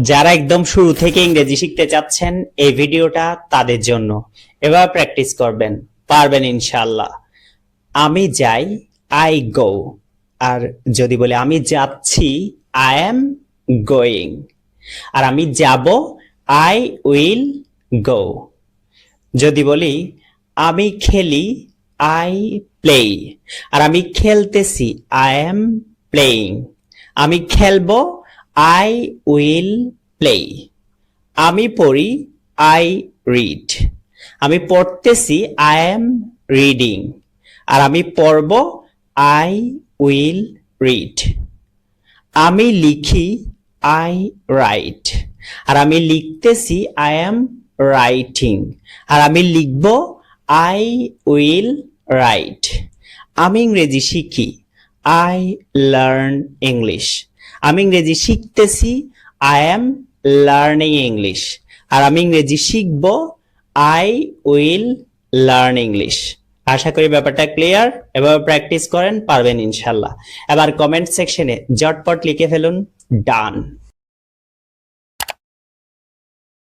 যারা একদম শুরু থেকে ইংরেজি শিখতে চাচ্ছেন এই ভিডিওটা তাদের জন্য। এবার প্র্যাকটিস করবেন, পারবেন ইনশাআল্লাহ। আমি যাই, আই গো। আর যদি বলে আমি যাচ্ছি, আই এম গোয়িং। আর আমি যাব, আই উইল গো। যদি বলি আমি খেলি, আই প্লে। আর আমি খেলতেছি, আই এম প্লেইং। আমি খেলবো, আই উইল প্লে। আমি পড়ি, আই রিড। আমি পড়তেছি, আই এম রিডিং। আর আমি পড়ব, আই উইল রিড। আমি লিখি, আই রাইট। আর আমি লিখতেছি, আই এম রাইটিং। আর আমি লিখব, আই উইল রাইট। আমি ইংরেজি শিখি, আই লার্ন ইংলিশ। আমি ইংরেজি শিখতেছি, আই এম লার্নিং ইংলিশ। আর আমি ইংরেজি শিখব, আই উইল লার্ন ইংলিশ। আশা করি ব্যাপারটা ক্লিয়ার। এবার প্র্যাকটিস করেন, পারবেন ইনশাল্লাহ। এবার কমেন্ট সেকশনে ঝটপট লিখে ফেলুন ডান।